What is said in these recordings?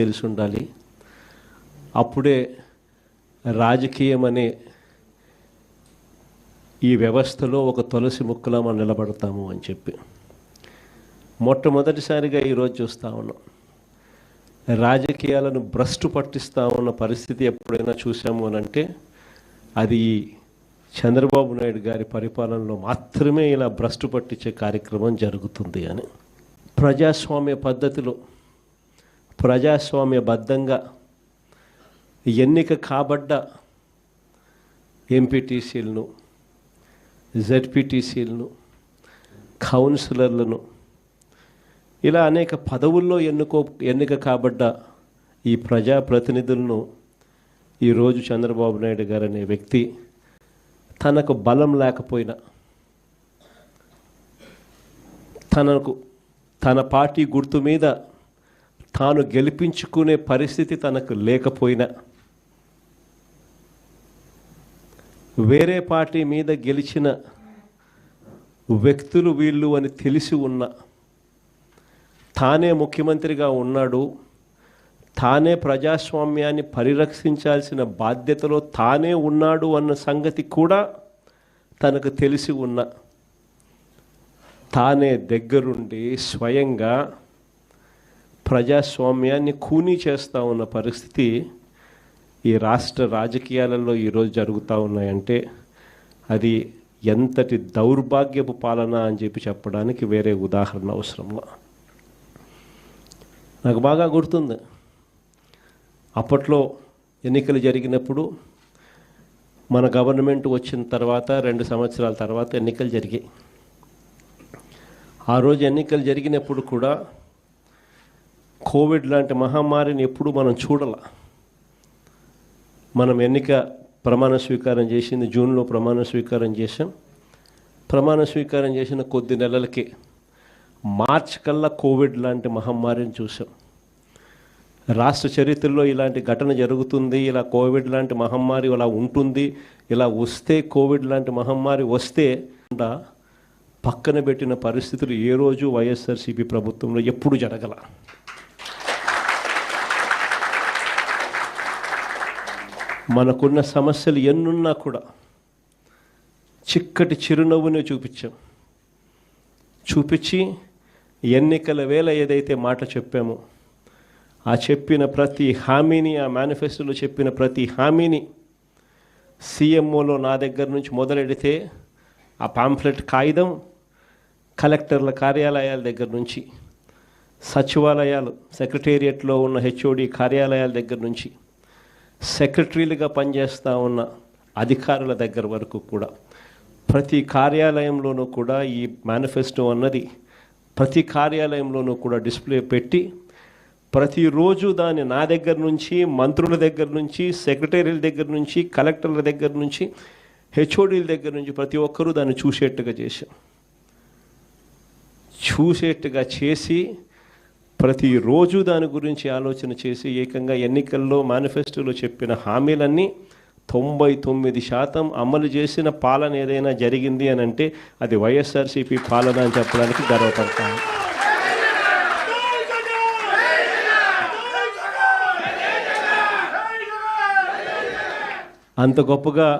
తెలిసి ఉండాలి. అప్పుడే రాజకీయం అనే ఈ వ్యవస్థలో ఒక తులసి ముక్కలా మనం నిలబడతాము అని చెప్పి మొట్టమొదటిసారిగా ఈరోజు చూస్తూ ఉన్నాం. రాజకీయాలను భ్రష్టు పట్టిస్తూ ఉన్న పరిస్థితి ఎప్పుడైనా చూసాము అని అంటే అది చంద్రబాబు నాయుడు గారి పరిపాలనలో మాత్రమే ఇలా భ్రష్టు పట్టించే కార్యక్రమం జరుగుతుంది అని. ప్రజాస్వామ్య పద్ధతిలో ప్రజాస్వామ్యబద్ధంగా ఎన్నిక కాబడ్డ ఎంపీటీసీలను, జెడ్పీటీసీలను, కౌన్సిలర్లను, ఇలా అనేక పదవుల్లో ఎన్నిక కాబడ్డ ఈ ప్రజాప్రతినిధులను ఈరోజు చంద్రబాబు నాయుడు గారు అనే వ్యక్తి తనకు బలం లేకపోయినా, తన పార్టీ గుర్తు మీద తాను గెలిపించుకునే పరిస్థితి తనకు లేకపోయినా, వేరే పార్టీ మీద గెలిచిన వ్యక్తులు వీళ్ళు అని తెలిసి ఉన్న, తానే ముఖ్యమంత్రిగా ఉన్నాడు, తానే ప్రజాస్వామ్యాన్ని పరిరక్షించాల్సిన బాధ్యతలో తానే ఉన్నాడు అన్న సంగతి కూడా తనకు తెలిసి ఉన్న, తానే దగ్గరుండి స్వయంగా ప్రజాస్వామ్యాన్ని ఖూనీ చేస్తూ ఉన్న పరిస్థితి ఈ రాష్ట్ర రాజకీయాలలో ఈరోజు జరుగుతూ ఉన్నాయంటే అది ఎంతటి దౌర్భాగ్యపు పాలన అని చెప్పడానికి వేరే ఉదాహరణ అవసరంలా. నాకు బాగా గుర్తుంది, అప్పట్లో ఎన్నికలు జరిగినప్పుడు మన గవర్నమెంట్ వచ్చిన తర్వాత 2 సంవత్సరాల తర్వాత ఎన్నికలు జరిగాయి. ఆ రోజు ఎన్నికలు జరిగినప్పుడు కూడా కోవిడ్ లాంటి మహమ్మారిని ఎప్పుడు మనం చూడాల. మనం ఎన్నిక ప్రమాణ స్వీకారం చేసింది జూన్లో ప్రమాణ స్వీకారం చేసాం. ప్రమాణ స్వీకారం చేసిన కొద్ది నెలలకి మార్చి కల్లా కోవిడ్ లాంటి మహమ్మారిని చూసాం. రాష్ట్ర చరిత్రలో ఇలాంటి ఘటన జరుగుతుంది, ఇలా కోవిడ్ లాంటి మహమ్మారి ఇలా ఉంటుంది, ఇలా వస్తే కోవిడ్ లాంటి మహమ్మారి వస్తే పక్కన పెట్టిన పరిస్థితులు ఏ రోజు వైఎస్ఆర్సీపీ ప్రభుత్వంలో ఎప్పుడు జరగల. మనకున్న సమస్యలు ఎన్నున్నా కూడా చిక్కటి చిరునవ్వునే చూపించి ఎన్నికల వేళ ఏదైతే మాట చెప్పామో ఆ చెప్పిన ప్రతి హామీని, ఆ మేనిఫెస్టోలో చెప్పిన ప్రతి హామీని సీఎంఓలో నా దగ్గర నుంచి మొదలెడితే ఆ పాంఫ్లెట్ కాగితం కలెక్టర్ల కార్యాలయాల దగ్గర నుంచి, సచివాలయాలు సెక్రటేరియట్లో ఉన్న హెచ్ఓడి కార్యాలయాల దగ్గర నుంచి, సెక్రటరీలుగా పనిచేస్తూ ఉన్న అధికారుల దగ్గర వరకు కూడా ప్రతి కార్యాలయంలోనూ కూడా ఈ మేనిఫెస్టో అన్నది ప్రతి కార్యాలయంలోనూ కూడా డిస్ప్లే పెట్టి ప్రతిరోజు దాన్ని నా దగ్గర నుంచి, మంత్రుల దగ్గర నుంచి, సెక్రటరీల దగ్గర నుంచి, కలెక్టర్ల దగ్గర నుంచి, హెచ్ఓడీల దగ్గర నుంచి ప్రతి ఒక్కరూ దాన్ని చూసేట్టుగా చేసి ప్రతిరోజు దాని గురించి ఆలోచన చేసి ఏకంగా ఎన్నికల్లో మేనిఫెస్టోలో చెప్పిన హామీలన్నీ 99% అమలు చేసిన పాలన ఏదైనా జరిగింది అని అంటే అది వైఎస్ఆర్సీపీ పాలన అని చెప్పడానికి గర్వపడతాను. అంత గొప్పగా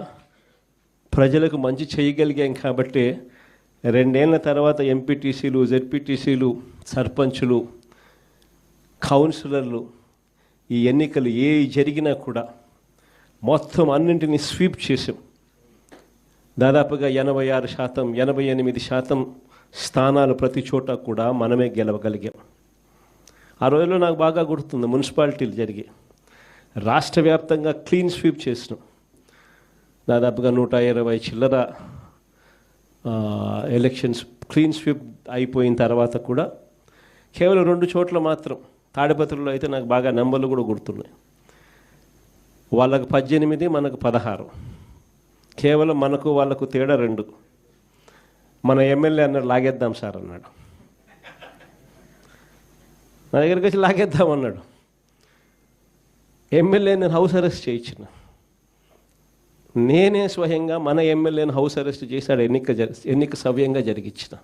ప్రజలకు మంచి చేయగలిగాం కాబట్టి 2 ఏళ్ల తర్వాత ఎంపీటీసీలు, జెడ్పీటీసీలు, సర్పంచులు, కౌన్సిలర్లు ఈ ఎన్నికలు ఏ జరిగినా కూడా మొత్తం అన్నింటినీ స్వీప్ చేసాం. దాదాపుగా 86%, 88% స్థానాలు ప్రతి చోట కూడా మనమే గెలవగలిగాం. ఆ రోజుల్లో నాకు బాగా గుర్తుంది, మున్సిపాలిటీలు జరిగాయి, రాష్ట్ర వ్యాప్తంగా క్లీన్ స్వీప్ చేసినాం. దాదాపుగా 120 చిల్లర ఎలక్షన్స్ క్లీన్ స్వీప్ అయిపోయిన తర్వాత కూడా కేవలం 2 చోట్ల మాత్రం, తాడిపత్రిలో అయితే నాకు బాగా నెంబర్లు కూడా గుర్తున్నాయి, వాళ్ళకు 18, మనకు 16, కేవలం మనకు వాళ్ళకు తేడా 2. మన ఎమ్మెల్యే అన్నాడు లాగేద్దాం సార్ అన్నాడు, నా దగ్గరికి వచ్చి లాగేద్దాం అన్నాడు. ఎమ్మెల్యే నేను హౌస్ అరెస్ట్ చేయించిన, నేనే స్వయంగా మన ఎమ్మెల్యేని హౌస్ అరెస్ట్ చేశాడు, ఎన్నిక సవ్యంగా జరిగించిన.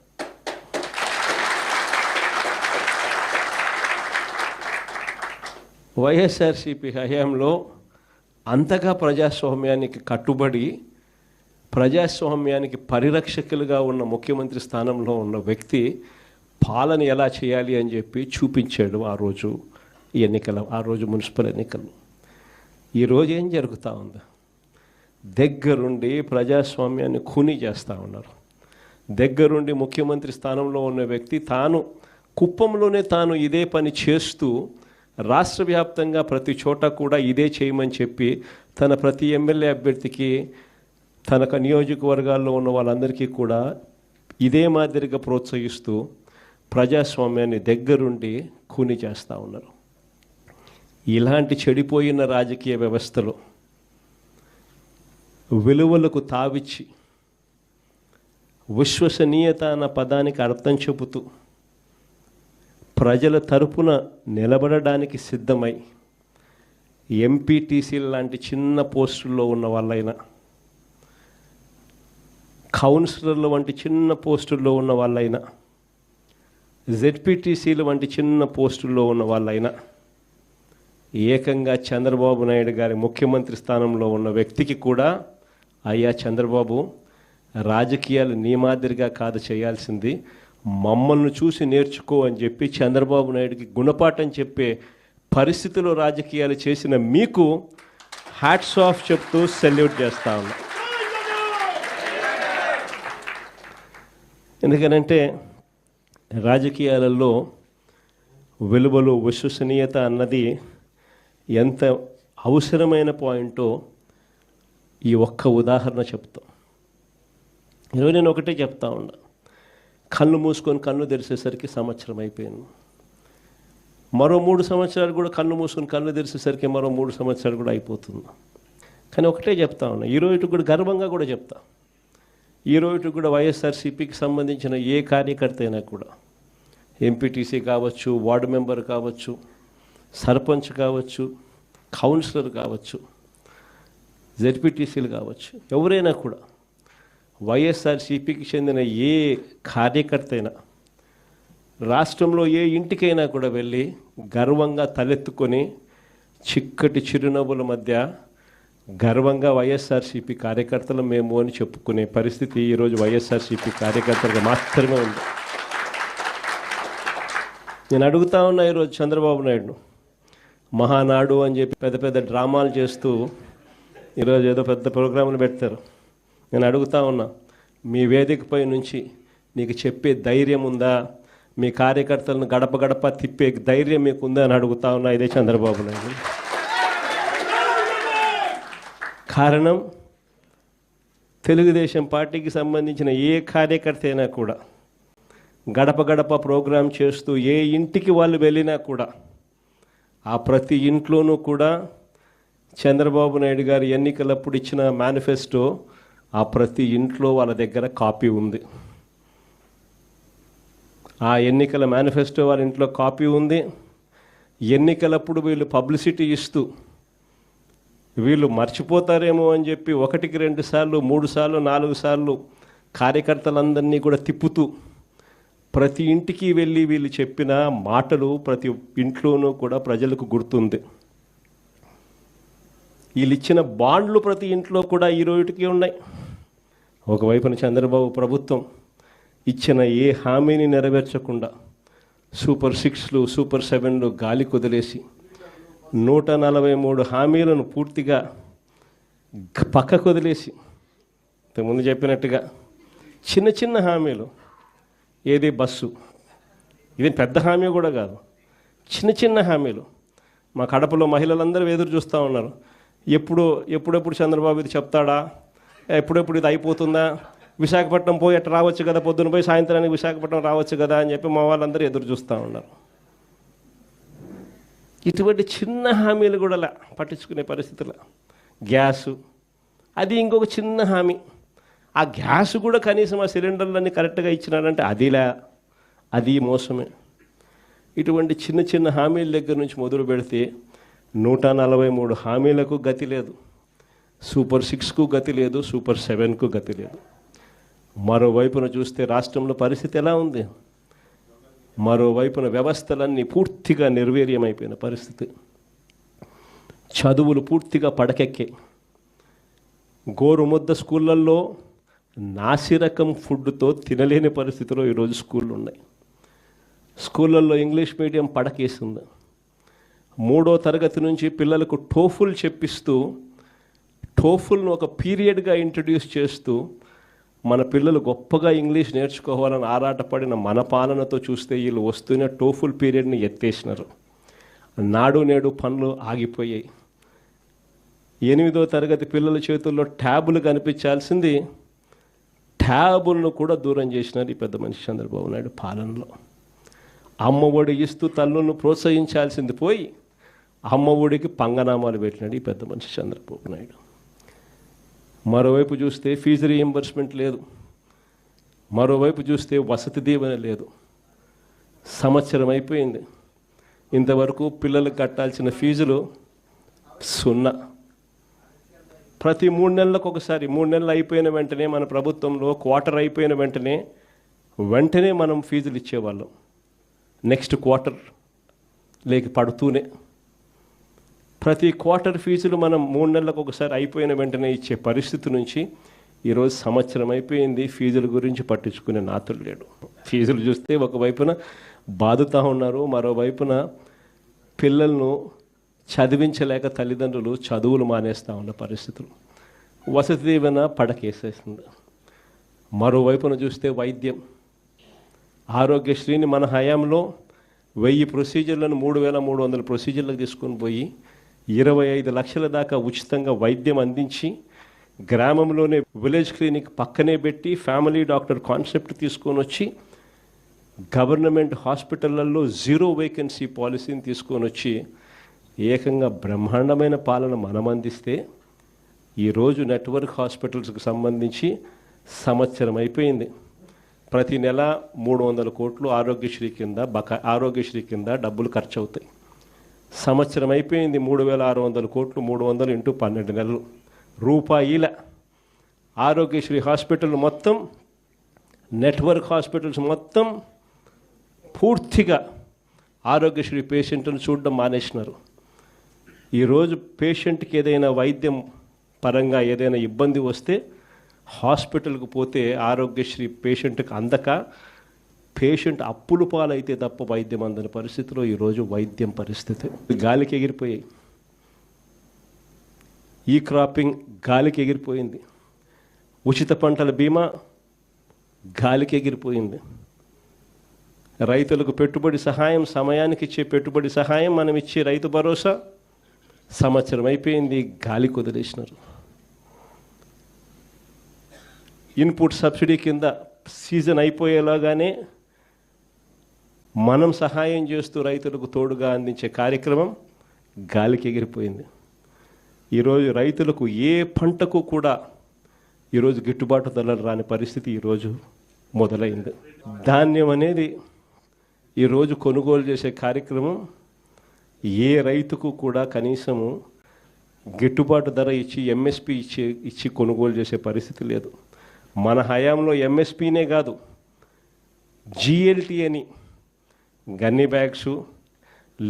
వైఎస్ఆర్సీపీ హయాంలో అంతగా ప్రజాస్వామ్యానికి కట్టుబడి ప్రజాస్వామ్యానికి పరిరక్షకులుగా ఉన్న ముఖ్యమంత్రి స్థానంలో ఉన్న వ్యక్తి పాలన ఎలా చేయాలి అని చెప్పి చూపించాడు ఆ రోజు మున్సిపల్ ఎన్నికలు. ఈరోజు ఏం జరుగుతూ ఉంది? దగ్గరుండి ప్రజాస్వామ్యాన్ని ఖూనీ చేస్తూ ఉన్నారు. దగ్గరుండి ముఖ్యమంత్రి స్థానంలో ఉన్న వ్యక్తి కుప్పంలోనే తాను ఇదే పని చేస్తూ రాష్ట్ర వ్యాప్తంగా ప్రతి చోట కూడా ఇదే చేయమని చెప్పి తన ప్రతి ఎమ్మెల్యే అభ్యర్థికి తన నియోజకవర్గాల్లో ఉన్న వాళ్ళందరికీ కూడా ఇదే మాదిరిగా ప్రోత్సహిస్తూ ప్రజాస్వామ్యాన్ని దగ్గరుండి ఖూనీ చేస్తూ ఉన్నారు. ఇలాంటి చెడిపోయిన రాజకీయ వ్యవస్థలో విలువలకు తావిచ్చి విశ్వసనీయత అన్న పదానికి అర్థం చెబుతూ ప్రజల తరపున నిలబడడానికి సిద్ధమై ఎంపీటీసీల లాంటి చిన్న పోస్టుల్లో ఉన్న వాళ్ళైనా, కౌన్సిలర్ల వంటి చిన్న పోస్టుల్లో ఉన్న వాళ్ళైనా, జెడ్పీటీసీల వంటి చిన్న పోస్టుల్లో ఉన్న వాళ్ళైనా ఏకంగా చంద్రబాబు నాయుడు గారి ముఖ్యమంత్రి స్థానంలో ఉన్న వ్యక్తికి కూడా, అయ్యా చంద్రబాబు, రాజకీయాలు నీ మాదిరిగా కాదు చేయాల్సింది, మమ్మల్ని చూసి నేర్చుకో అని చెప్పి చంద్రబాబు నాయుడికి గుణపాఠం చెప్పే పరిస్థితిలో రాజకీయాలు చేసిన మీకు హ్యాట్స్ ఆఫ్ చెప్తూ సెల్యూట్ చేస్తా ఉన్నా. ఎందుకనంటే రాజకీయాలలో విలువలు, విశ్వసనీయత అన్నది ఎంత అవసరమైన పాయింటో ఈ ఒక్క ఉదాహరణ చెప్తాం. ఈరోజు నేను ఒకటే చెప్తా ఉన్నా, కళ్ళు మూసుకొని కళ్ళు తెరిచేసరికి సంవత్సరం అయిపోయింది. మరో 3 సంవత్సరాలు కూడా కళ్ళు మూసుకొని కళ్ళు తెరిచేసరికి మరో 3 సంవత్సరాలు కూడా అయిపోతుంది. కానీ ఒకటే చెప్తా ఉన్నా, ఈరోజు కూడా గర్వంగా కూడా చెప్తా, ఈరోజు కూడా వైఎస్ఆర్సీపీకి సంబంధించిన ఏ కార్యకర్త అయినా కూడా, ఎంపీటీసీ కావచ్చు, వార్డు మెంబర్ కావచ్చు, సర్పంచ్ కావచ్చు, కౌన్సిలర్ కావచ్చు, జెడ్పీటీసీలు కావచ్చు, ఎవరైనా కూడా వైఎస్ఆర్సీపీకి చెందిన ఏ కార్యకర్త అయినా రాష్ట్రంలో ఏ ఇంటికైనా కూడా వెళ్ళి గర్వంగా తలెత్తుకొని చిక్కటి చిరునవ్వుల మధ్య గర్వంగా వైఎస్ఆర్సీపీ కార్యకర్తలు మేము అని చెప్పుకునే పరిస్థితి ఈరోజు వైఎస్ఆర్సీపీ కార్యకర్తలకు మాత్రమే ఉంది. నేను అడుగుతా ఉన్నా ఈరోజు చంద్రబాబు నాయుడు మహానాడు అని చెప్పి పెద్ద పెద్ద డ్రామాలు చేస్తూ ఈరోజు ఏదో పెద్ద ప్రోగ్రాములు పెడతారు. నేను అడుగుతా ఉన్నా, మీ వేదికపై నుంచి నీకు చెప్పే ధైర్యం ఉందా? మీ కార్యకర్తలను గడప గడప తిప్పే ధైర్యం మీకు ఉందా అని అడుగుతా ఉన్నా ఇదే చంద్రబాబు నాయుడు. కారణం, తెలుగుదేశం పార్టీకి సంబంధించిన ఏ కార్యకర్త అయినా కూడా గడప గడప ప్రోగ్రాం చేస్తూ ఏ ఇంటికి వాళ్ళు వెళ్ళినా కూడా ఆ ప్రతి ఇంట్లోనూ కూడా చంద్రబాబు నాయుడు గారు ఎన్నికలప్పుడు ఇచ్చిన మేనిఫెస్టో ఆ ప్రతి ఇంట్లో వాళ్ళ దగ్గర కాపీ ఉంది. ఆ ఎన్నికల మేనిఫెస్టో వాళ్ళ ఇంట్లో కాపీ ఉంది. ఎన్నికలప్పుడు వీళ్ళు పబ్లిసిటీ ఇస్తూ వీళ్ళు మర్చిపోతారేమో అని చెప్పి 1, 2 సార్లు, 3 సార్లు, 4 సార్లు కార్యకర్తలందరినీ కూడా తిప్పుతూ ప్రతి ఇంటికి వెళ్ళి వీళ్ళు చెప్పిన మాటలు ప్రతి ఇంట్లోనూ కూడా ప్రజలకు గుర్తుంది. వీళ్ళు ఇచ్చిన బాండ్లు ప్రతి ఇంట్లో కూడా ఈ రోజుకి ఉన్నాయి. ఒకవైపున చంద్రబాబు ప్రభుత్వం ఇచ్చిన ఏ హామీని నెరవేర్చకుండా సూపర్ 6లు, సూపర్ 7లు గాలి కుదిలేసి 143 హామీలను పూర్తిగా పక్కకు వదిలేసి, ఇంతకుముందు చెప్పినట్టుగా చిన్న చిన్న హామీలు, ఏది బస్సు, ఇది పెద్ద హామీ కూడా కాదు, చిన్న చిన్న హామీలు. మా కడపలో మహిళలందరూ ఎదురు చూస్తూ ఉన్నారు, ఎప్పుడెప్పుడు చంద్రబాబు ఇది చెప్తాడా, ఎప్పుడెప్పుడు ఇది అయిపోతుందా, విశాఖపట్నం పోయి అట్లా రావచ్చు కదా, పొద్దున పోయి సాయంత్రానికి విశాఖపట్నం రావచ్చు కదా అని చెప్పి మా వాళ్ళందరూ ఎదురు చూస్తూ ఉన్నారు. ఇటువంటి చిన్న హామీలు కూడా పట్టించుకునే పరిస్థితులు. గ్యాసు, అది ఇంకొక చిన్న హామీ. ఆ గ్యాస్ కూడా కనీసం ఆ సిలిండర్లన్నీ కరెక్ట్గా ఇచ్చినాడంటే అది మోసమే. ఇటువంటి చిన్న చిన్న హామీల దగ్గర నుంచి మొదలు పెడితే 143 హామీలకు గతి లేదు, సూపర్ 6కు గతి లేదు, సూపర్ 7కు గతి లేదు. మరోవైపున చూస్తే రాష్ట్రంలో పరిస్థితి ఎలా ఉంది? మరోవైపున వ్యవస్థలన్నీ పూర్తిగా నిర్వీర్యమైపోయిన పరిస్థితి. చదువులు పూర్తిగా పడకెక్కాయి. గోరుముద్ద స్కూళ్ళల్లో నాసిరకం ఫుడ్తో తినలేని పరిస్థితిలో ఈరోజు స్కూళ్ళు ఉన్నాయి. స్కూళ్ళల్లో ఇంగ్లీష్ మీడియం పడకేసింది. 3వ తరగతి నుంచి పిల్లలకు టోఫుల్ చెప్పిస్తూ, టోఫుల్ను ఒక పీరియడ్గా ఇంట్రడ్యూస్ చేస్తూ మన పిల్లలు గొప్పగా ఇంగ్లీష్ నేర్చుకోవాలని ఆరాటపడిన మన పాలనతో చూస్తే వీళ్ళు వస్తున్న టోఫుల్ పీరియడ్ని ఎత్తేసినారు. నాడు నేడు పనులు ఆగిపోయాయి. 8వ తరగతి పిల్లల చేతుల్లో ట్యాబులు కనిపించాల్సింది ట్యాబులను కూడా దూరం చేసినారు ఈ పెద్ద మనిషి చంద్రబాబు నాయుడు పాలనలో. అమ్మ ఒడి ఇస్తూ తల్లులను ప్రోత్సహించాల్సింది పోయి అమ్మ ఒడికి పంగనామాలు పెట్టినాడు ఈ పెద్ద మనిషి చంద్రబాబు నాయుడు. మరోవైపు చూస్తే ఫీజు రీయింబర్స్మెంట్ లేదు, మరోవైపు చూస్తే వసతి దీవెన లేదు. సంవత్సరం అయిపోయింది, ఇంతవరకు పిల్లలకు కట్టాల్సిన ఫీజులు 0. ప్రతి 3 నెలలకు ఒకసారి, 3 నెలలు అయిపోయిన వెంటనే మన ప్రభుత్వంలో క్వార్టర్ అయిపోయిన వెంటనే మనం ఫీజులు ఇచ్చేవాళ్ళం. నెక్స్ట్ క్వార్టర్ లేక పడుతూనే ప్రతి క్వార్టర్ ఫీజులు మనం 3 నెలలకు ఒకసారి అయిపోయిన వెంటనే ఇచ్చే పరిస్థితి నుంచి ఈరోజు సంవత్సరం అయిపోయింది, ఫీజుల గురించి పట్టించుకునే నాతులు లేడు. ఫీజులు చూస్తే ఒకవైపున బాదుతూ ఉన్నారు, మరోవైపున పిల్లలను చదివించలేక తల్లిదండ్రులు చదువులు మానేస్తూ ఉన్న పరిస్థితులు. వసతి దీవెన పడకేసేస్తుంది. మరోవైపున చూస్తే వైద్యం, ఆరోగ్యశ్రీని మన హయాంలో 1000 ప్రొసీజర్లను 3300 ప్రొసీజర్లకు తీసుకొని పోయి 25 లక్షల దాకా ఉచితంగా వైద్యం అందించి, గ్రామంలోనే విలేజ్ క్లినిక్ పక్కనే పెట్టి ఫ్యామిలీ డాక్టర్ కాన్సెప్ట్ తీసుకొని వచ్చి గవర్నమెంట్ హాస్పిటళ్లలో 0 వేకెన్సీ పాలసీని తీసుకొని వచ్చి ఏకంగా బ్రహ్మాండమైన పాలన మనం అందిస్తే ఈరోజు నెట్వర్క్ హాస్పిటల్స్కి సంబంధించి సంవత్సరం అయిపోయింది. ప్రతి నెల 300 కోట్లు ఆరోగ్యశ్రీ కింద డబ్బులు ఖర్చు అవుతాయి. సంవత్సరం అయిపోయింది, 3600 కోట్లు, 300 × 12 నెలలు రూపాయల ఆరోగ్యశ్రీ హాస్పిటల్ మొత్తం, నెట్వర్క్ హాస్పిటల్స్ మొత్తం పూర్తిగా ఆరోగ్యశ్రీ పేషెంట్ను చూడడం మానేసినారు. ఈరోజు పేషెంట్కి ఏదైనా వైద్యం పరంగా ఏదైనా ఇబ్బంది వస్తే హాస్పిటల్కి పోతే ఆరోగ్యశ్రీ పేషెంట్కి అందక పేషెంట్ అప్పులు పాలైతే తప్ప వైద్యం అందని పరిస్థితిలో ఈరోజు వైద్యం పరిస్థితి గాలికి ఎగిరిపోయాయి. ఈ క్రాపింగ్ గాలికి ఎగిరిపోయింది. ఉచిత పంటల బీమా గాలికి ఎగిరిపోయింది. రైతులకు పెట్టుబడి సహాయం, సమయానికి ఇచ్చే పెట్టుబడి సహాయం, మనం ఇచ్చే రైతు భరోసా సంవత్సరం అయిపోయింది, గాలికి వదిలేసినారు. ఇన్పుట్ సబ్సిడీ కింద సీజన్ అయిపోయేలాగానే మనం సహాయం చేస్తూ రైతులకు తోడుగా అందించే కార్యక్రమం గాలికి ఎగిరిపోయింది. ఈరోజు రైతులకు ఏ పంటకు కూడా ఈరోజు గిట్టుబాటు ధరలు రాని పరిస్థితి ఈరోజు మొదలైంది. ధాన్యం అనేది ఈరోజు కొనుగోలు చేసే కార్యక్రమం ఏ రైతుకు కూడా కనీసము గిట్టుబాటు ధర ఇచ్చి ఎంఎస్పి ఇచ్చి కొనుగోలు చేసే పరిస్థితి లేదు. మన హయాంలో ఎంఎస్పీనే కాదు, జిఎల్టీ అని గన్ని బ్యాగ్సు,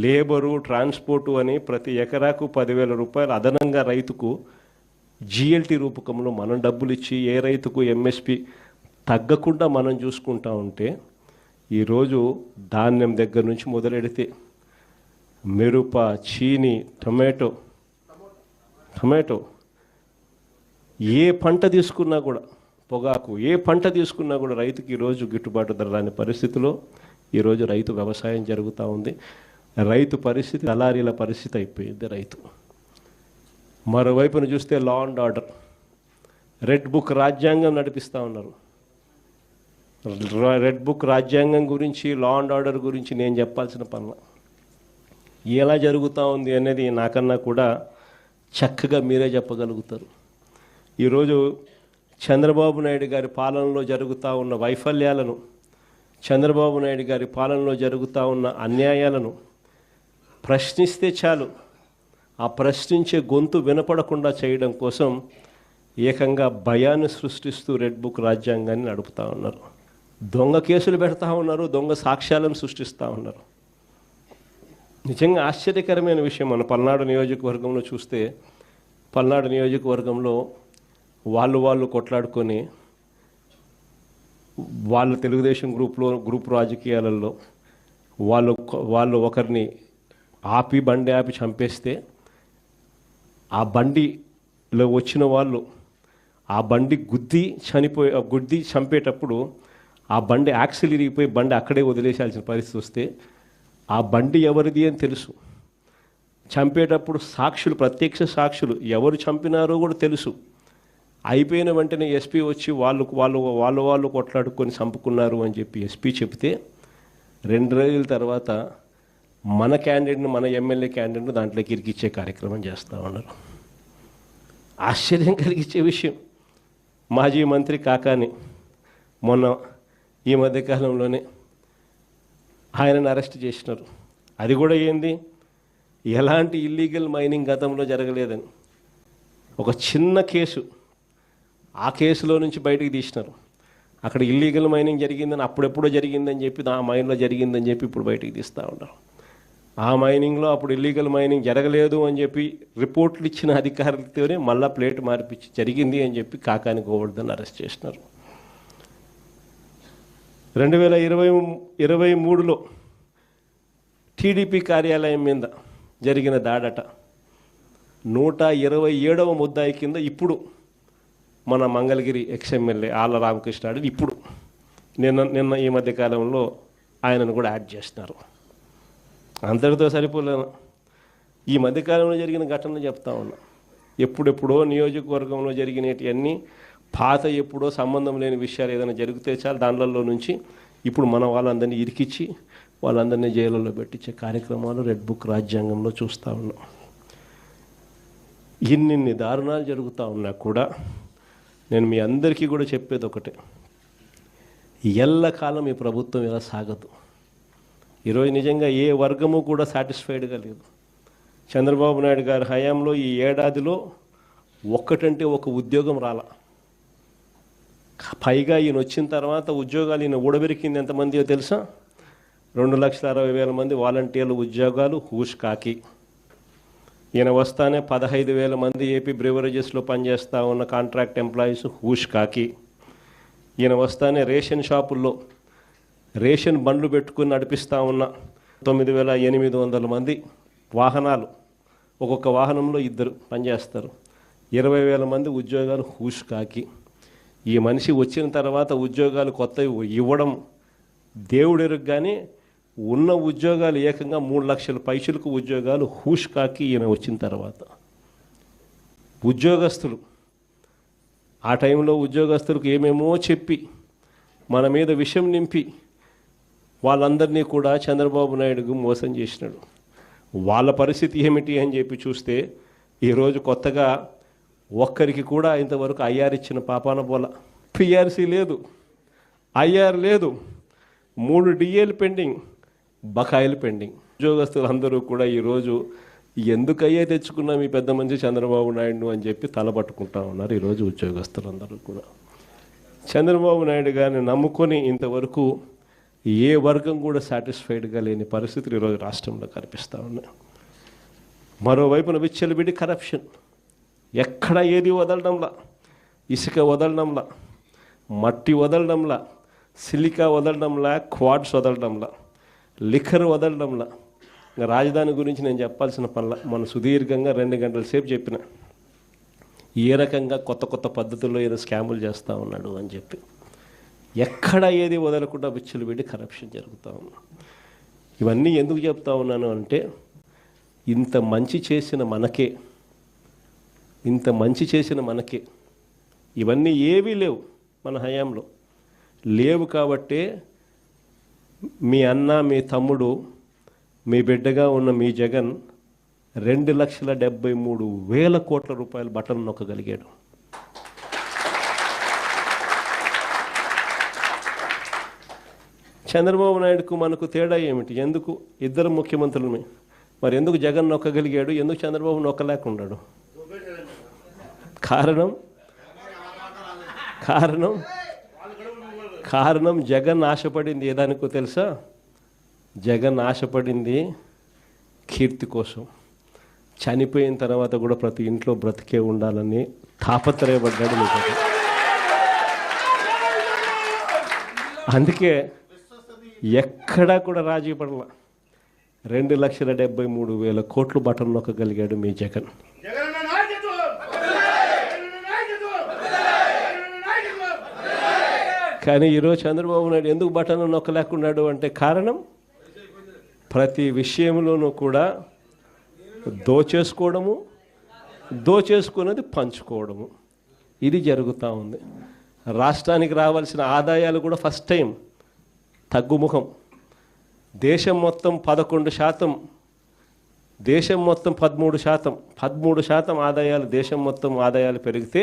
లేబరు, ట్రాన్స్పోర్టు అని ప్రతి ఎకరాకు 10,000 రూపాయలు అదనంగా రైతుకు జిఎల్టీ రూపకంలో మనం డబ్బులు ఇచ్చి ఏ రైతుకు ఎంఎస్పి తగ్గకుండా మనం చూసుకుంటా ఉంటే ఈరోజు ధాన్యం దగ్గర నుంచి మొదలెడితే మిరప, చీని, టొమాటో ఏ పంట తీసుకున్నా కూడా, పొగాకు ఏ పంట తీసుకున్నా కూడా రైతుకి ఈరోజు గిట్టుబాటు ధర రాని పరిస్థితిలో ఈరోజు రైతు వ్యవసాయం జరుగుతూ ఉంది. రైతు పరిస్థితి దళారీల పరిస్థితి అయిపోయింది రైతు. మరోవైపున చూస్తే law and order, red book రాజ్యాంగం నడిపిస్తూ ఉన్నారు. రెడ్ బుక్ రాజ్యాంగం గురించి, లా అండ్ ఆర్డర్ గురించి నేను చెప్పాల్సిన పనుల ఎలా జరుగుతూ ఉంది అనేది నాకన్నా కూడా చక్కగా మీరే చెప్పగలుగుతారు. ఈరోజు చంద్రబాబు నాయుడు గారి పాలనలో జరుగుతూ ఉన్న వైఫల్యాలను, చంద్రబాబు నాయుడు గారి పాలనలో జరుగుతూ ఉన్న అన్యాయాలను ప్రశ్నిస్తే చాలు, ఆ ప్రశ్నించే గొంతు వినపడకుండా చేయడం కోసం ఏకంగా భయాన్ని సృష్టిస్తూ రెడ్ బుక్ రాజ్యాంగాన్ని నడుపుతూ ఉన్నారు. దొంగ కేసులు పెడతా ఉన్నారు, దొంగ సాక్ష్యాలను సృష్టిస్తూ ఉన్నారు. నిజంగా ఆశ్చర్యకరమైన విషయం. మన పల్నాడు నియోజకవర్గంలో చూస్తే, పల్నాడు నియోజకవర్గంలో వాళ్ళు కొట్లాడుకొని వాళ్ళ తెలుగుదేశం గ్రూప్ రాజకీయాలలో వాళ్ళు ఒకరిని బండి ఆపి చంపేస్తే, ఆ బండిలో వచ్చిన వాళ్ళు ఆ బండి గుద్ది చంపేటప్పుడు ఆ బండి యాక్సిల్ ఇరిగిపోయి బండి అక్కడే వదిలేసాల్సిన పరిస్థితి వస్తే, ఆ బండి ఎవరిది అని తెలుసు. చంపేటప్పుడు సాక్షులు, ప్రత్యక్ష సాక్షులు ఎవరు చంపినారో కూడా తెలుసు. అయిపోయిన వెంటనే ఎస్పీ వచ్చి వాళ్ళు కొట్లాడుకొని చంపుకున్నారు అని చెప్పి ఎస్పీ చెప్తే, 2 రోజుల తర్వాత మన క్యాండిడేట్ను, మన ఎమ్మెల్యే క్యాండిడేట్ను దాంట్లోకి ఇరికిచ్చే కార్యక్రమం చేస్తూ ఉన్నారు. ఆశ్చర్యం కలిగించే విషయం. మాజీ మంత్రి కాకాని మొన్న ఈ మధ్యకాలంలోనే ఆయనను అరెస్ట్ చేసినారు. అది కూడా ఏంది, ఎలాంటి ఇల్లీగల్ మైనింగ్ గతంలో జరగలేదని ఒక చిన్న కేసు, ఆ కేసులో నుంచి బయటకు తీసినారు. అక్కడ ఇల్లీగల్ మైనింగ్ జరిగిందని, అప్పుడెప్పుడో జరిగిందని చెప్పి, ఆ మైన్లో జరిగిందని చెప్పి ఇప్పుడు బయటకు తీస్తూ ఉన్నారు. ఆ మైనింగ్లో అప్పుడు ఇల్లీగల్ మైనింగ్ జరగలేదు అని చెప్పి రిపోర్ట్లు ఇచ్చిన అధికారులతోనే మళ్ళా ప్లేట్ మార్పిచ్చి జరిగింది అని చెప్పి కాకాని గోవర్ధన్ అరెస్ట్ చేసినారు. 2023లో టీడీపీ కార్యాలయం మీద జరిగిన దాడట 127వ ముద్దాయి కింద ఇప్పుడు మన మంగళగిరి ఎక్స్ఎమ్మెల్యే ఆళ్ళ రామకృష్ణ ఇప్పుడు నిన్న ఈ మధ్యకాలంలో ఆయనను కూడా యాడ్ చేస్తున్నారు. అంతటితో సరిపోలేను. ఈ మధ్యకాలంలో జరిగిన ఘటనలు చెప్తా ఉన్నా. ఎప్పుడెప్పుడో నియోజకవర్గంలో జరిగినవన్నీ పాత, ఎప్పుడో సంబంధం లేని విషయాలు ఏదైనా జరిగితే చాలు దాంట్లో నుంచి ఇప్పుడు మన వాళ్ళందరినీ ఇరికిచ్చి వాళ్ళందరినీ జైలులో పెట్టించే కార్యక్రమాలు రెడ్ బుక్ రాజ్యాంగంలో చూస్తూ ఉన్నాం. ఇన్ని దారుణాలు జరుగుతూ ఉన్నా కూడా నేను మీ అందరికీ కూడా చెప్పేది ఒకటే, ఎల్లకాలం ఈ ప్రభుత్వం ఇలా సాగదు. ఈరోజు నిజంగా ఏ వర్గము కూడా సాటిస్ఫైడ్గా లేదు. చంద్రబాబు నాయుడు గారి హయాంలో ఈ ఏడాదిలో ఒక్కటంటే ఒక ఉద్యోగం రాలా. పైగా ఈయన వచ్చిన తర్వాత ఉద్యోగాలు ఈయన ఊడబెరికింది ఎంతమందియో తెలుసా? 2,60,000 మంది వాలంటీర్ల ఉద్యోగాలు హూష్ కాకి. ఈయన వస్తానే 15,000 మంది ఏపీ బ్రివరేజెస్లో పనిచేస్తూ ఉన్న కాంట్రాక్ట్ ఎంప్లాయీస్ హూష్ కాకి. ఈయన వస్తానే రేషన్ షాపుల్లో రేషన్ బండ్లు పెట్టుకుని నడిపిస్తూ ఉన్న 9,800 మంది వాహనాలు, ఒక్కొక్క వాహనంలో 2 పనిచేస్తారు, 20,000 మంది ఉద్యోగాలు హూష్ కాకి. ఈ మనిషి వచ్చిన తర్వాత ఉద్యోగాలు కొత్తవి ఇవ్వడం దేవుడు ఎరుగ్గానే ఉన్న ఉద్యోగాలు ఏకంగా 3 లక్షల పైసలకు ఉద్యోగాలు హూష్ కాకి. ఈయన వచ్చిన తర్వాత ఉద్యోగస్తులు, ఆ టైంలో ఉద్యోగస్తులకు ఏమేమో చెప్పి మన మీద విషం నింపి వాళ్ళందరినీ కూడా చంద్రబాబు నాయుడుకు మోసం చేసినాడు. వాళ్ళ పరిస్థితి ఏమిటి అని చెప్పి చూస్తే ఈరోజు కొత్తగా ఒక్కరికి కూడా ఇంతవరకు ఐఆర్ ఇచ్చిన పాపాన పోల. పిఆర్సీ లేదు, ఐఆర్ లేదు, 3 డిఏలు పెండింగ్, బకాయిలు పెండింగ్. ఉద్యోగస్తులు అందరూ కూడా ఈరోజు ఎందుకయ్యే తెచ్చుకున్నాం ఈ పెద్ద మంచి చంద్రబాబు నాయుడు అని చెప్పి తలపట్టుకుంటా ఉన్నారు. ఈరోజు ఉద్యోగస్తులందరూ కూడా చంద్రబాబు నాయుడు గారిని నమ్ముకొని ఇంతవరకు ఏ వర్గం కూడా సాటిస్ఫైడ్గా లేని పరిస్థితులు ఈరోజు రాష్ట్రంలో కనిపిస్తూ ఉన్నాయి. మరోవైపున విచ్చలవిడి కరప్షన్, ఎక్కడ ఏది వదలడంలా, ఇసుక వదలడంలా, మట్టి వదలడంలా, సిలికా వదలడంలా, క్వాడ్స్ వదలడంలా, లిఖర్ వదలడంలా. ఇంకా రాజధాని గురించి నేను చెప్పాల్సిన పనుల మన సుదీర్ఘంగా 2 గంటల సేపు చెప్పిన ఏ రకంగా కొత్త పద్ధతుల్లో ఏదో స్కాములు చేస్తూ ఉన్నాడు అని చెప్పి. ఎక్కడ ఏది వదలకుండా విచ్చలవిడి కరప్షన్ జరుగుతూ ఉన్నా. ఇవన్నీ ఎందుకు చెప్తా ఉన్నాను అంటే, ఇంత మంచి చేసిన మనకే ఇవన్నీ ఏవీ లేవు, మన హయాంలో లేవు. కాబట్టే మీ అన్న, మీ తమ్ముడు, మీ బిడ్డగా ఉన్న మీ జగన్ 2,73,000 కోట్ల రూపాయలు బట్టలు నొక్కగలిగాడు. చంద్రబాబు నాయుడుకు మనకు తేడా ఏమిటి? ఎందుకు ఇద్దరు ముఖ్యమంత్రులమే, మరి ఎందుకు జగన్ నొక్కగలిగాడు, ఎందుకు చంద్రబాబు నొక్కలేకున్నాడు? కారణం జగన్ ఆశపడింది ఏదానికో తెలుసా? జగన్ ఆశపడింది కీర్తి కోసం, చనిపోయిన తర్వాత కూడా ప్రతి ఇంట్లో బ్రతికే ఉండాలని తాపత్రయపడ్డాడు మీకు. అందుకే ఎక్కడా కూడా రాజీ పడలా. 2,73,000 కోట్లు బటన్ నొక్కగలిగాడు మీ జగన్. కానీ ఈరోజు చంద్రబాబు నాయుడు ఎందుకు బటన్ నొక్కలేకున్నాడు అంటే కారణం, ప్రతి విషయంలోనూ కూడా దోచేసుకున్నది పంచుకోవడము, ఇది జరుగుతూ ఉంది. రాష్ట్రానికి రావాల్సిన ఆదాయాలు కూడా ఫస్ట్ టైం తగ్గుముఖం. దేశం మొత్తం 11%, దేశం మొత్తం 13% ఆదాయాలు, దేశం మొత్తం ఆదాయాలు పెరిగితే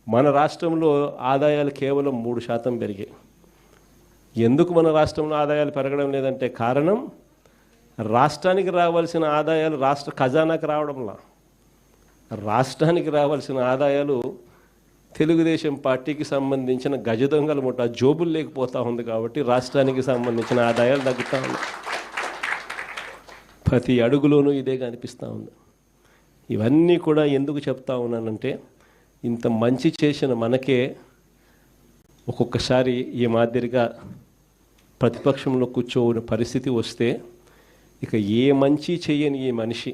మన రాష్ట్రంలో ఆదాయాలు కేవలం 3% పెరిగాయి. ఎందుకు మన రాష్ట్రంలో ఆదాయాలు పెరగడం లేదంటే కారణం, రాష్ట్రానికి రావాల్సిన ఆదాయాలు రాష్ట్ర ఖజానాకు రావడంలా. రాష్ట్రానికి రావాల్సిన ఆదాయాలు తెలుగుదేశం పార్టీకి సంబంధించిన గజ దొంగల ముఠ జోబులు లేకపోతూ ఉంది. కాబట్టి రాష్ట్రానికి సంబంధించిన ఆదాయాలు తగ్గుతూ ఉన్నాయి. ప్రతి అడుగులోనూ ఇదే కనిపిస్తూ ఉంది. ఇవన్నీ కూడా ఎందుకు చెప్తా ఉన్నానంటే, ఇంత మంచి చేసిన మనకే ఒక్కొక్కసారి ఈ మాదిరిగా ప్రతిపక్షంలో కూర్చోని పరిస్థితి వస్తే, ఇక ఏ మంచి చేయని ఈ మనిషి,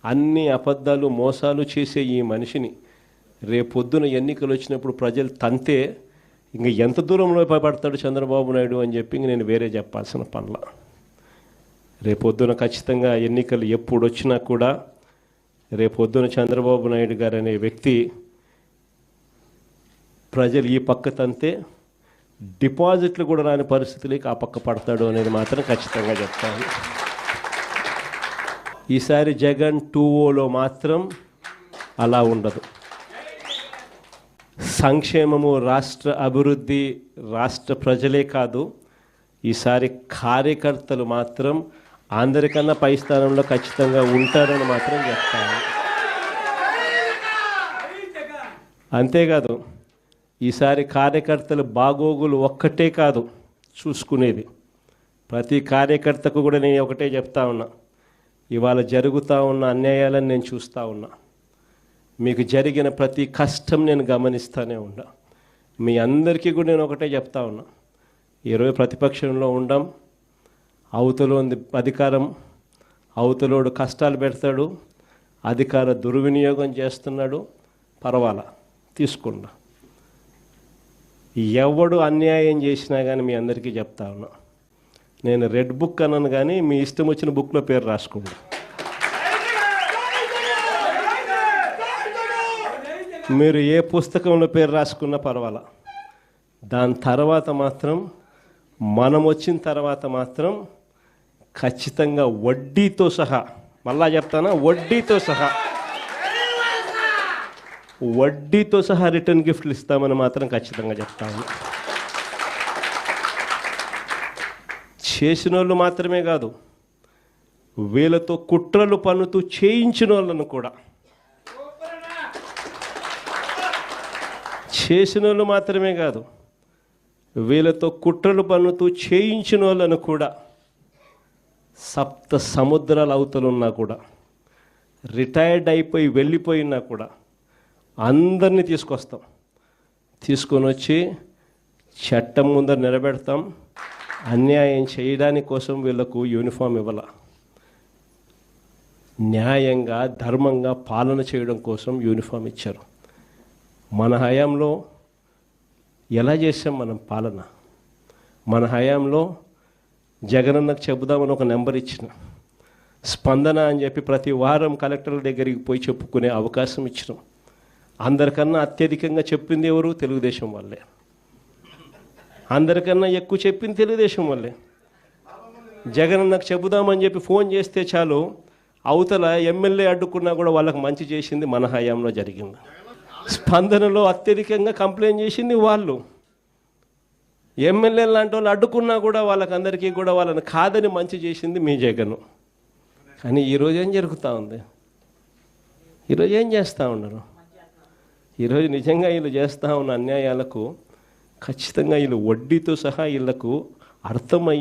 అన్ని అబద్ధాలు మోసాలు చేసే ఈ మనిషిని రేపొద్దున ఎన్నికలు వచ్చినప్పుడు ప్రజలు తంతే ఇంక ఎంత దూరంలో పడతాడు చంద్రబాబు నాయుడు అని చెప్పి ఇంక నేను వేరే చెప్పాల్సిన పనుల. రేపొద్దున ఖచ్చితంగా ఎన్నికలు ఎప్పుడు వచ్చినా కూడా రేపొద్దున చంద్రబాబు నాయుడు గారు అనే వ్యక్తి ప్రజలు ఈ పక్క తంతే డిపాజిట్లు కూడా రాని పరిస్థితులకి ఆ పక్క పడతాడు అనేది మాత్రం ఖచ్చితంగా చెప్తాను. ఈసారి జగన్ 2.0లో మాత్రం అలా ఉండదు. సంక్షేమము, రాష్ట్ర అభివృద్ధి, రాష్ట్ర ప్రజలే కాదు, ఈసారి కార్యకర్తలు మాత్రం అందరికన్నా పై స్థానంలో ఖచ్చితంగా ఉంటారని మాత్రం చెప్తాను. అంతేకాదు, ఈసారి కార్యకర్తలు బాగోగులు ఒక్కటే కాదు చూసుకునేది, ప్రతి కార్యకర్తకు కూడా నేను ఒకటే చెప్తా ఉన్నా, ఇవాళ జరుగుతూ ఉన్న అన్యాయాలను నేను చూస్తూ ఉన్నా, మీకు జరిగిన ప్రతి కష్టం నేను గమనిస్తూనే ఉన్నా. మీ అందరికీ కూడా నేను ఒకటే చెప్తా ఉన్నా, ఈరోజు ప్రతిపక్షంలో ఉండం, అవతలో అధికారం, అవతలోడు కష్టాలు పెడతాడు, అధికార దుర్వినియోగం చేస్తున్నాడు, పర్వాలా తీసుకున్నా. ఎవడు అన్యాయం చేసినా కానీ మీ అందరికీ చెప్తా ఉన్నా, నేను రెడ్ బుక్ అన్నాను కానీ మీ ఇష్టం వచ్చిన బుక్లో పేరు రాసుకోండి. మీరు ఏ పుస్తకంలో పేరు రాసుకున్నా పర్వాలా. దాని తర్వాత మాత్రం మనం వచ్చిన తర్వాత మాత్రం ఖచ్చితంగా వడ్డీతో సహా, మళ్ళా చెప్తానా, వడ్డీతో సహా రిటర్న్ గిఫ్ట్లు ఇస్తామని మాత్రం ఖచ్చితంగా చెప్తాము. చేసిన వాళ్ళు మాత్రమే కాదు, వీళ్ళతో కుట్రలు పన్నుతూ చేయించిన వాళ్ళను కూడా, చేసిన వాళ్ళు మాత్రమే కాదు, వీళ్ళతో కుట్రలు పన్నుతూ చేయించిన వాళ్ళను కూడా, 7 సముద్రాల అవతలున్నా కూడా, రిటైర్డ్ అయిపోయి వెళ్ళిపోయినా కూడా అందరినీ తీసుకొస్తాం. తీసుకొని వచ్చి చట్టం ముందర నిలబెడతాం. అన్యాయం చేయడానికి కోసం వీళ్ళకు యూనిఫామ్ ఇవ్వాల, న్యాయంగా ధర్మంగా పాలన చేయడం కోసం యూనిఫామ్ ఇచ్చారు. మన హయాంలో ఎలా చేసాం మనం పాలన? మన హయాంలో జగనన్నకు చెబుదామని ఒక నెంబర్ ఇచ్చిన, స్పందన అని చెప్పి ప్రతి వారం కలెక్టర్ల దగ్గరికి పోయి చెప్పుకునే అవకాశం ఇచ్చినాం. అందరికన్నా అత్యధికంగా చెప్పింది ఎవరు? తెలుగుదేశం వాళ్ళే. అందరికన్నా ఎక్కువ చెప్పింది తెలుగుదేశం వాళ్ళే. జగనన్నకు చెబుదామని చెప్పి ఫోన్ చేస్తే చాలు, అవతల ఎమ్మెల్యే అడ్డుకున్నా కూడా వాళ్ళకి మంచి చేసింది మన హయాంలో జరిగింది. స్పందనలో అత్యధికంగా కంప్లైంట్ చేసింది వాళ్ళు. ఎమ్మెల్యే లాంటి వాళ్ళు అడ్డుకున్నా కూడా వాళ్ళకందరికీ కూడా వాళ్ళని కాదని మంచి చేసింది మీ జగన్. కానీ ఈరోజు ఏం జరుగుతూ ఉంది? ఈరోజు ఏం చేస్తూ ఉన్నారు? ఈరోజు నిజంగా వీళ్ళు చేస్తూ ఉన్న అన్యాయాలకు ఖచ్చితంగా వీళ్ళు వడ్డీతో సహా వీళ్ళకు అర్థమయ్యే